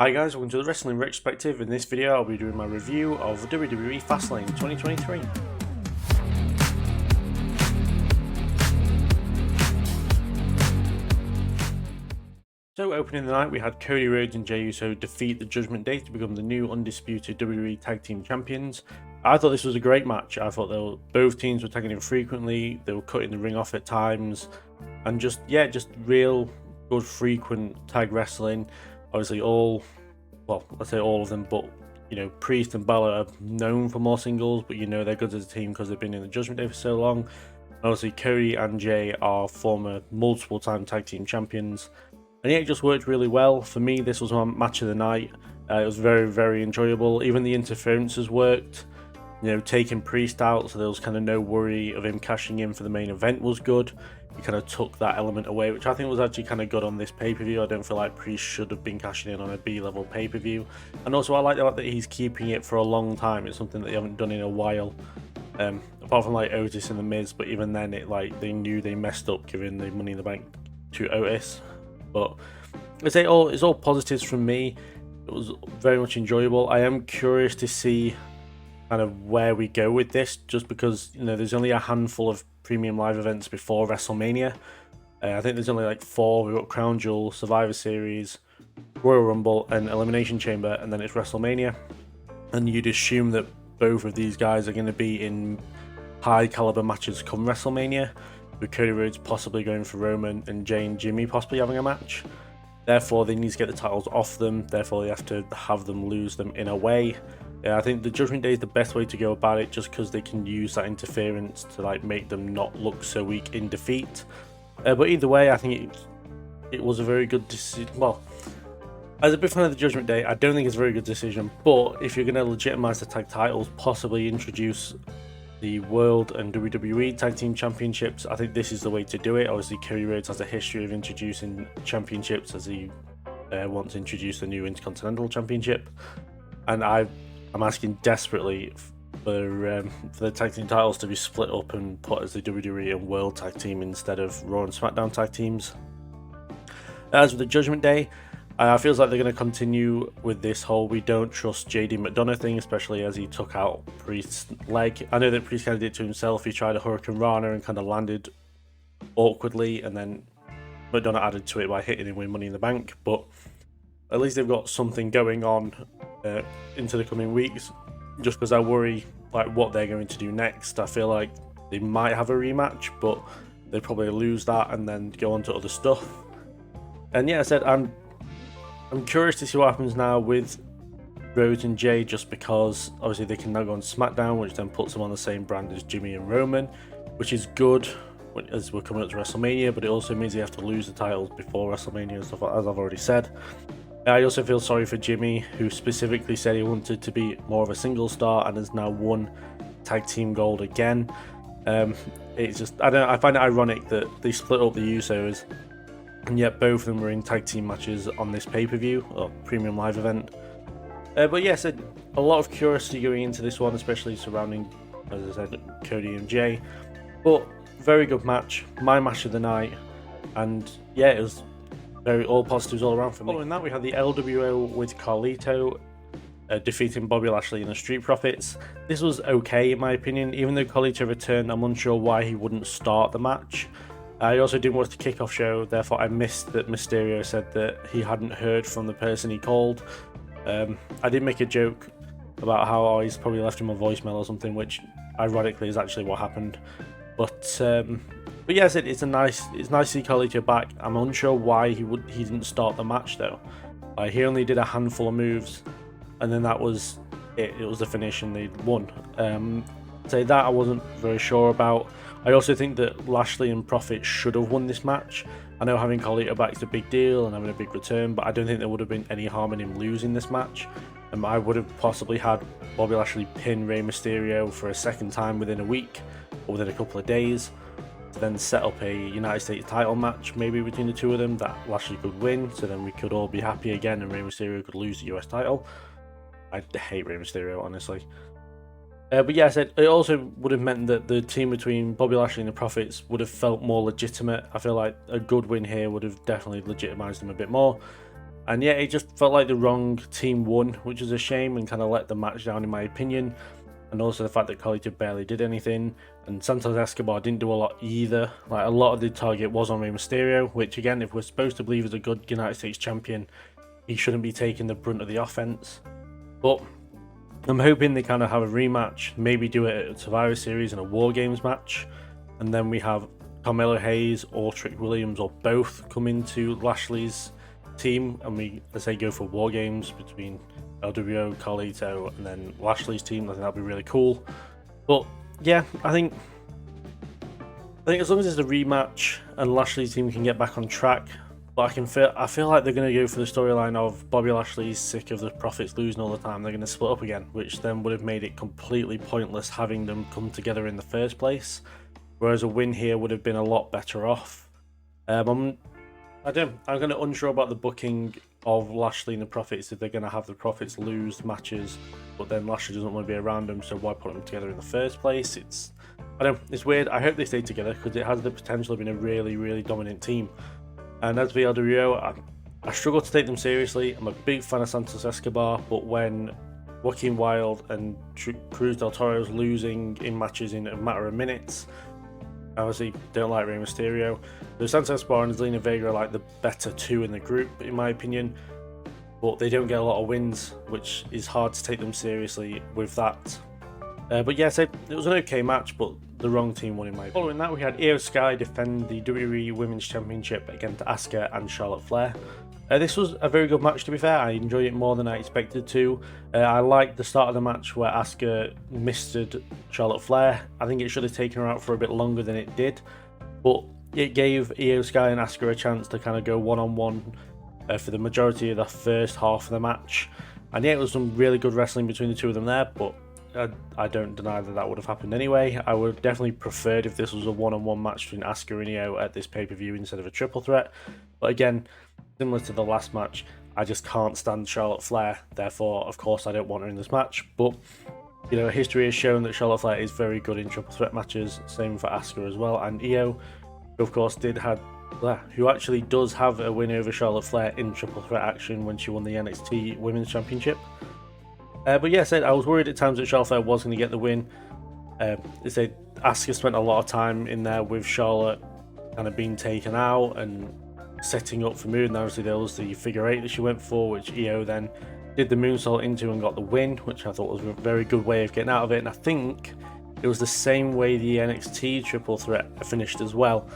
Hi guys, welcome to the Wrestling Retrospective. In this video I'll be doing my review of WWE Fastlane 2023. So opening the night we had Cody Rhodes and Jey Uso defeat the Judgment Day to become the new undisputed WWE Tag Team Champions. I thought this was a great match. I thought both teams were tagging in frequently, they were cutting the ring off at times, and just real good frequent tag wrestling. Obviously let's say all of them, but Priest and Balor are known for more singles, but they're good as a team because they've been in the Judgment Day for so long. And obviously Cody and Jey are former multiple time tag team champions, and yeah, it just worked really well. For me, this was my match of the night. It was very enjoyable. Even the interferences worked, taking Priest out, so there was kind of no worry of him cashing in for the main event was good. He kind of took that element away, which I think was actually kind of good on this pay-per-view. I don't feel like Priest should have been cashing in on a B-level pay-per-view. And also I like the fact that he's keeping it for a long time. It's something that they haven't done in a while. Apart from like Otis and The Miz, but even then they knew they messed up giving the Money in the Bank to Otis. But it's all positives from me. It was very much enjoyable. I am curious to see kind of where we go with this, just because there's only a handful of premium live events before WrestleMania. I think there's only like 4. We've got Crown Jewel, Survivor Series, Royal Rumble, and Elimination Chamber, and then it's WrestleMania. And you'd assume that both of these guys are going to be in high caliber matches come WrestleMania, with Cody Rhodes possibly going for Roman and Jey and Jimmy possibly having a match. Therefore, they need to get the titles off them. Therefore, they have to have them lose them in a way. Yeah, I think the Judgment Day is the best way to go about it, just because they can use that interference to make them not look so weak in defeat. But either way, I think it was a very good decision. Well, as a big fan of the Judgment Day, I don't think it's a very good decision. But if you're going to legitimize the tag titles, possibly introduce the World and WWE Tag Team Championships, I think this is the way to do it. Obviously, Cody Rhodes has a history of introducing championships, as he wants to introduce the new Intercontinental Championship, and I'm asking desperately for the tag team titles to be split up and put as the WWE and World Tag Team instead of Raw and SmackDown tag teams. As with the Judgment Day, feels like they're going to continue with this whole we don't trust JD McDonough thing, especially as he took out Priest's leg. I know that Priest kind of did it to himself. He tried a Hurricane Rana and kind of landed awkwardly, and then McDonough added to it by hitting him with Money in the Bank. But at least they've got something going on into the coming weeks, just because I worry what they're going to do next. I feel like they might have a rematch, but they probably lose that and then go on to other stuff. And yeah, I said I'm curious to see what happens now with Rhodes and Jey, just because obviously they can now go on SmackDown, which then puts them on the same brand as Jimmy and Roman, which is good as we're coming up to WrestleMania, but it also means they have to lose the titles before WrestleMania and stuff, as I've already said. I also feel sorry for Jimmy, who specifically said he wanted to be more of a single star and has now won tag team gold again. It's just, I find it ironic that they split up the Usos, and yet both of them were in tag team matches on this pay-per-view or premium live event. But yes, a lot of curiosity going into this one, especially surrounding, as I said, Cody and Jey. But very good match, my match of the night, and yeah, it was all positives all around for me. Following that, we had the LWO with Carlito defeating Bobby Lashley and the Street Profits. This was okay in my opinion. Even though Carlito returned, I'm unsure why he wouldn't start the match. I also didn't watch the kickoff show, therefore I missed that Mysterio said that he hadn't heard from the person he called. I did make a joke about how he's probably left him a voicemail or something, which ironically is actually what happened. But yes, it's nice to see Carlito back. I'm unsure why he didn't start the match though. He only did a handful of moves, and then that was it. It was the finish, and they won. So that I wasn't very sure about. I also think that Lashley and Profit should have won this match. I know having Carlito back is a big deal and having a big return, but I don't think there would have been any harm in him losing this match. I would have possibly had Bobby Lashley pin Rey Mysterio for a second time within a week or within a couple of days, to then set up a United States title match maybe between the two of them that Lashley could win, so then we could all be happy again and Rey Mysterio could lose the US title. I hate Rey Mysterio, honestly. But yeah, I said it also would have meant that the team between Bobby Lashley and the Profits would have felt more legitimate. I feel like a good win here would have definitely legitimized them a bit more. And yeah, it just felt like the wrong team won, which is a shame and kind of let the match down in my opinion. And also the fact that Carlito barely did anything, and Santos Escobar didn't do a lot either. Like, a lot of the target was on Rey Mysterio, which again, if we're supposed to believe is a good United States champion, he shouldn't be taking the brunt of the offense. But I'm hoping they kind of have a rematch, maybe do it at a Survivor Series and a War Games match, and then we have Carmelo Hayes or Trick Williams or both come into Lashley's team, and we, let's say, go for War Games between LWO, Carlito, and then Lashley's team. I think that'd be really cool. But yeah, I think as long as it's a rematch and Lashley's team can get back on track. But I feel like they're going to go for the storyline of Bobby Lashley's sick of the Profits losing all the time. They're going to split up again, which then would have made it completely pointless having them come together in the first place. Whereas a win here would have been a lot better off. I'm going to unsure about the booking of Lashley and the Profits, if they're going to have the Profits lose matches, but then Lashley doesn't want to be around them, so why put them together in the first place? It's weird. I hope they stay together because it has the potential of being a really, really dominant team. And as for LWO, I struggle to take them seriously. I'm a big fan of Santos Escobar, but when Joaquin Wilde and Cruz del Toro's losing in matches in a matter of minutes, I obviously don't like Rey Mysterio. So Santos Escobar and Zelina Vega are like the better two in the group, in my opinion, but they don't get a lot of wins, which is hard to take them seriously with that. But yeah, so it was an okay match, but the wrong team won in my opinion. Following that, we had Io Sky defend the WWE Women's Championship against Asuka and Charlotte Flair. This was a very good match, to be fair. I enjoyed it more than I expected to. I liked the start of the match where Asuka misted Charlotte Flair. I think it should have taken her out for a bit longer than it did, but it gave Io Sky and Asuka a chance to kind of go one-on-one for the majority of the first half of the match. And yeah, it was some really good wrestling between the two of them there, but I don't deny that would have happened anyway. I would have definitely preferred if this was a one-on-one match between Asuka and Io at this pay-per-view instead of a triple threat. But again, similar to the last match, I just can't stand Charlotte Flair. Therefore, of course, I don't want her in this match. But, you know, history has shown that Charlotte Flair is very good in triple threat matches. Same for Asuka as well. And Io, who of course who actually does have a win over Charlotte Flair in triple threat action when she won the NXT Women's Championship. But yeah, I was worried at times that Charlotte Flair was going to get the win. Asuka spent a lot of time in there with Charlotte kind of being taken out and setting up for Moon. And obviously there was the figure eight that she went for, which Io then did the moonsault into and got the win, which I thought was a very good way of getting out of it. And I think it was the same way the NXT triple threat finished as well.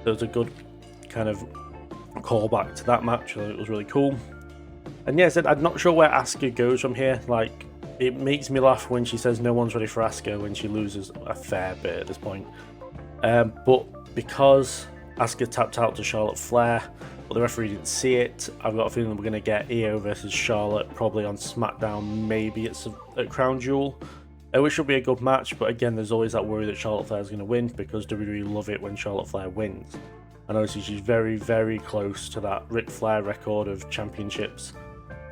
There was a good kind of callback to that match. So it was really cool. And yeah, I'm not sure where Asuka goes from here. Like, it makes me laugh when she says no one's ready for Asuka when she loses a fair bit at this point. But because Asuka tapped out to Charlotte Flair, but the referee didn't see it, I've got a feeling we're going to get Io versus Charlotte probably on SmackDown, maybe at Crown Jewel, which should be a good match. But again, there's always that worry that Charlotte Flair is going to win because WWE love it when Charlotte Flair wins. And obviously she's very, very close to that Ric Flair record of championships,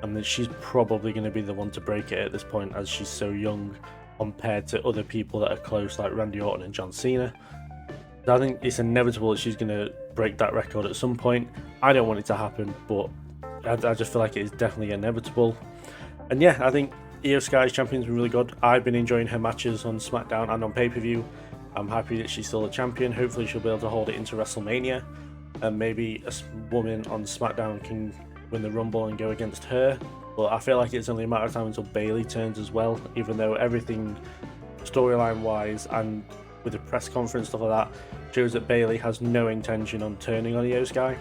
and that she's probably going to be the one to break it at this point as she's so young compared to other people that are close like Randy Orton and John Cena. So I think it's inevitable that she's going to break that record at some point. I don't want it to happen, but I just feel like it is definitely inevitable. And yeah, I think Io Sky's champion's been really good. I've been enjoying her matches on SmackDown and on pay-per-view. I'm happy that she's still a champion. Hopefully she'll be able to hold it into WrestleMania, and maybe a woman on SmackDown can win the Rumble and go against her. But I feel like it's only a matter of time until Bayley turns as well, even though everything storyline wise and with the press conference, stuff like that, shows that Bayley has no intention on turning on Io Sky.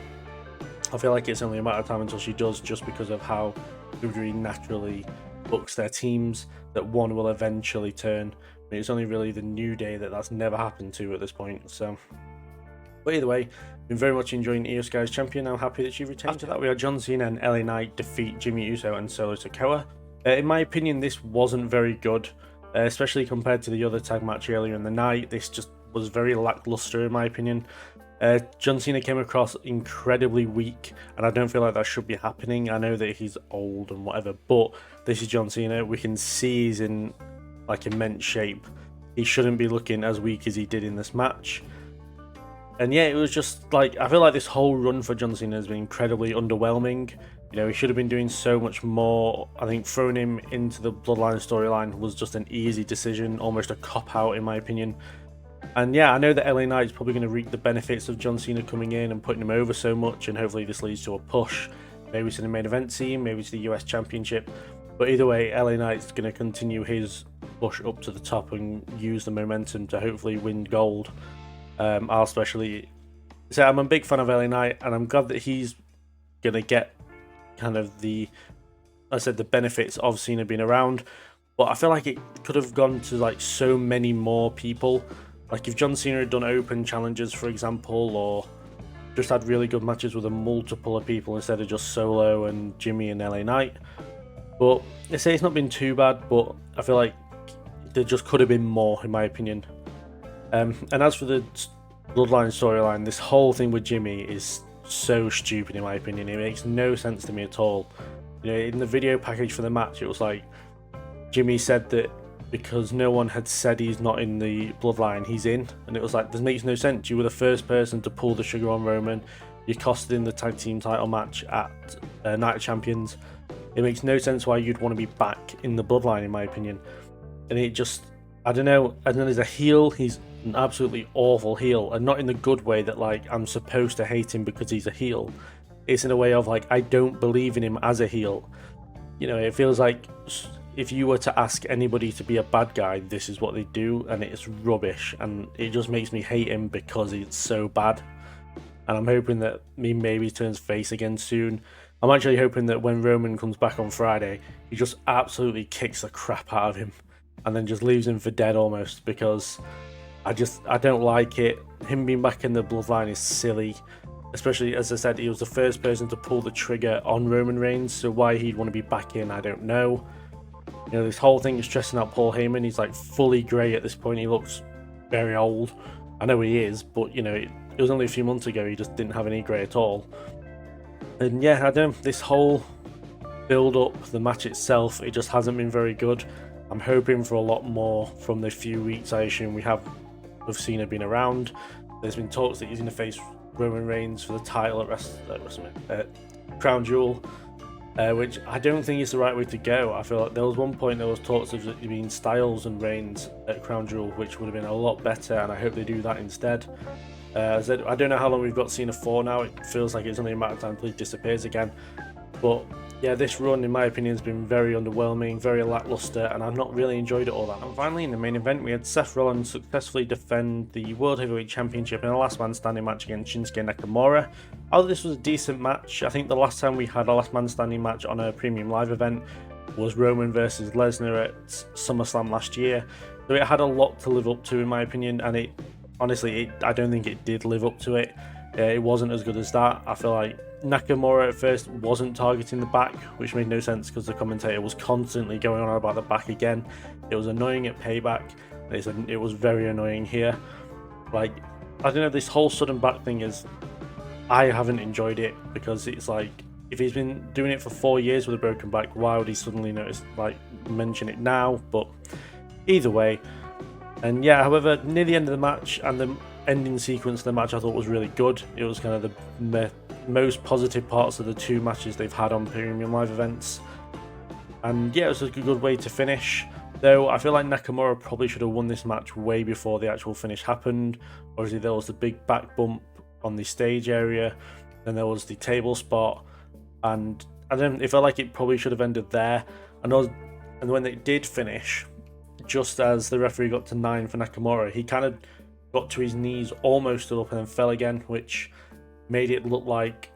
I feel like it's only a matter of time until she does, just because of how WWE naturally books their teams, that one will eventually turn. I mean, it's only really the New Day that's never happened to at this point. So, but either way, been very much enjoying Io Sky as champion. I'm happy that she retained. After that, we had John Cena and LA Knight defeat Jimmy Uso and Solo Sikoa. In my opinion, this wasn't very good, especially compared to the other tag match earlier in the night. This just was very lackluster in my opinion. John Cena came across incredibly weak, and I don't feel like that should be happening. I know that he's old and whatever, but this is John Cena. We can see he's in like immense shape. He shouldn't be looking as weak as he did in this match. And yeah, it was just like, I feel like this whole run for John Cena has been incredibly underwhelming. You know, he should have been doing so much more. I think throwing him into the Bloodline storyline was just an easy decision, almost a cop-out in my opinion. And yeah, I know that LA Knight is probably going to reap the benefits of John Cena coming in and putting him over so much, and hopefully this leads to a push, maybe to the main event team, maybe to the US Championship. But either way, LA Knight's going to continue his push up to the top and use the momentum to hopefully win gold. I'll especially say I'm a big fan of LA Knight, and I'm glad that he's going to get kind of the benefits of Cena being around. But I feel like it could have gone to like so many more people. Like if John Cena had done open challenges, for example, or just had really good matches with a multiple of people instead of just Solo and Jimmy and LA Knight. But they say it's not been too bad, but I feel like there just could have been more, in my opinion. And as for the Bloodline storyline, this whole thing with Jimmy is so stupid, in my opinion. It makes no sense to me at all. You know, in the video package for the match, it was like Jimmy said that because no one had said he's not in the Bloodline, he's in, and it was like, this makes no sense. You were the first person to pull the trigger on Roman. You costed in the tag team title match at Night of Champions. It makes no sense why you'd want to be back in the Bloodline, in my opinion. And it just, I don't know. And then as a heel, he's an absolutely awful heel, and not in the good way that like I'm supposed to hate him because he's a heel. It's in a way of like, I don't believe in him as a heel. You know, it feels like if you were to ask anybody to be a bad guy, this is what they do, and it's rubbish, and it just makes me hate him because it's so bad. And I'm hoping that he maybe turns face again soon. I'm actually hoping that when Roman comes back on Friday, he just absolutely kicks the crap out of him and then just leaves him for dead almost, because I don't like it. Him being back in the Bloodline is silly, especially, as I said, he was the first person to pull the trigger on Roman Reigns, so why he'd want to be back in, I don't know. You know, this whole thing is stressing out Paul Heyman. He's like fully grey at this point. He looks very old. I know he is, but you know, it was only a few months ago he just didn't have any grey at all. And yeah, I don't know, this whole build up, the match itself, it just hasn't been very good. I'm hoping for a lot more from the few weeks I assume we have with Cena being around. There's been talks that he's going to face Roman Reigns for the title at Crown Jewel, which I don't think is the right way to go. I feel like there was one point there was talks of it being Styles and Reigns at Crown Jewel, which would have been a lot better, and I hope they do that instead. I don't know how long we've got Cena for now. It feels like it's only a matter of time until he disappears again. But yeah, this run, in my opinion, has been very underwhelming, very lackluster, and I've not really enjoyed it all that. And finally, in the main event, we had Seth Rollins successfully defend the World Heavyweight Championship in a last man standing match against Shinsuke Nakamura. Although this was a decent match, I think the last time we had a last man standing match on a premium live event was Roman versus Lesnar at SummerSlam last year. So it had a lot to live up to, in my opinion, and I don't think it did live up to it. It wasn't as good as that. I feel like Nakamura at first wasn't targeting the back, which made no sense because the commentator was constantly going on about the back again. It was annoying at Payback. It was very annoying here. Like, I don't know, this whole sudden back thing is, I haven't enjoyed it, because it's like, if he's been doing it for 4 years with a broken back, why would he suddenly mention it now? But either way. And yeah, however, near the end of the match and the ending sequence of the match, I thought was really good. It was kind of the most positive parts of the two matches they've had on premium live events. And yeah, it was a good way to finish. Though I feel like Nakamura probably should have won this match way before the actual finish happened. Obviously, there was the big back bump on the stage area, then there was the table spot, and it felt like it probably should have ended there. And when it did finish, just as the referee got to 9 for Nakamura, he kind of got to his knees, almost stood up, and then fell again, which made it look like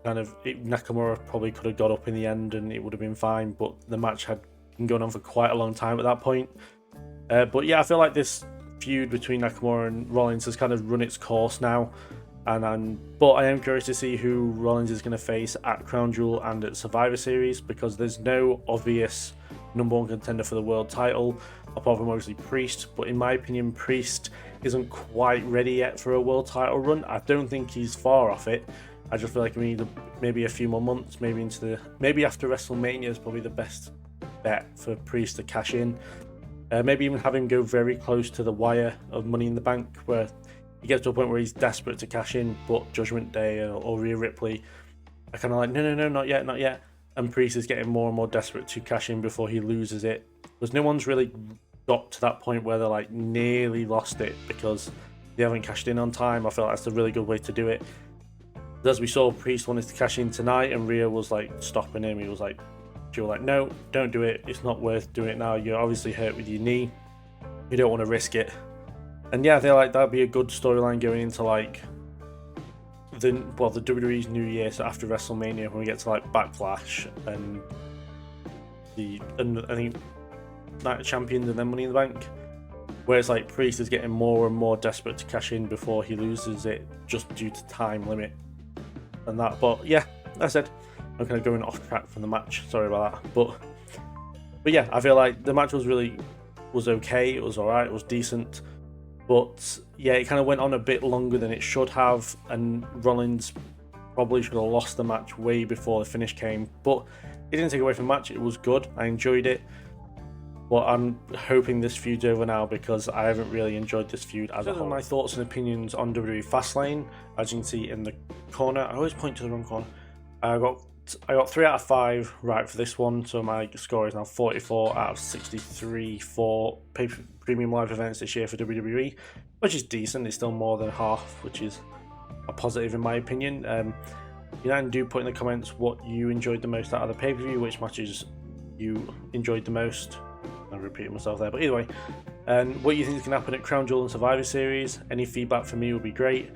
Nakamura probably could have got up in the end and it would have been fine, but the match had been going on for quite a long time at that point. But yeah, I feel like this feud between Nakamura and Rollins has kind of run its course now, but I am curious to see who Rollins is going to face at Crown Jewel and at Survivor Series, because there's no obvious number one contender for the world title apart from obviously Priest. But in my opinion, Priest isn't quite ready yet for a world title run. I don't think he's far off it. I just feel like we need maybe a few more months, maybe after WrestleMania is probably the best bet for Priest to cash in. Maybe even have him go very close to the wire of Money in the Bank, where he gets to a point where he's desperate to cash in, but Judgment Day or Rhea Ripley are kind of like, no, not yet, not yet. And Priest is getting more and more desperate to cash in before he loses it. Because no one's really got to that point where they're like nearly lost it because they haven't cashed in on time. I feel like that's a really good way to do it. As we saw, Priest wanted to cash in tonight, and Rhea was like stopping him. She was like, no, don't do it. It's not worth doing it now. You're obviously hurt with your knee. You don't want to risk it. And yeah, they're like, that'd be a good storyline going into like the WWE's New Year, so after WrestleMania, when we get to like Backlash and I think Night of Champions and then Money in the Bank, where it's like Priest is getting more and more desperate to cash in before he loses it just due to time limit and that. But yeah, that said, I'm kind of going off track from the match. Sorry about that. But yeah, I feel like the match was okay. It was alright. It was decent. But yeah, it kind of went on a bit longer than it should have, and Rollins probably should have lost the match way before the finish came. But it didn't take away from the match. It was good. I enjoyed it. But I'm hoping this feud's over now because I haven't really enjoyed this feud as a whole. My thoughts and opinions on WWE Fastlane, as you can see in the corner. I always point to the wrong corner. I got 3 out of 5 right for this one, so my score is now 44 out of 63 for premium live events this year for WWE, which is decent. It's still more than half, which is a positive in my opinion. You know, and do put in the comments what you enjoyed the most out of the pay-per-view, which matches you enjoyed the most. I'm repeating myself there, but either way, and what you think is going to happen at Crown Jewel and Survivor Series. Any feedback for me would be great.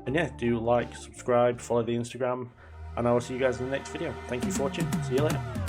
And yeah, do like, subscribe, follow the Instagram, and I will see you guys in the next video. Thank you for watching. See you later.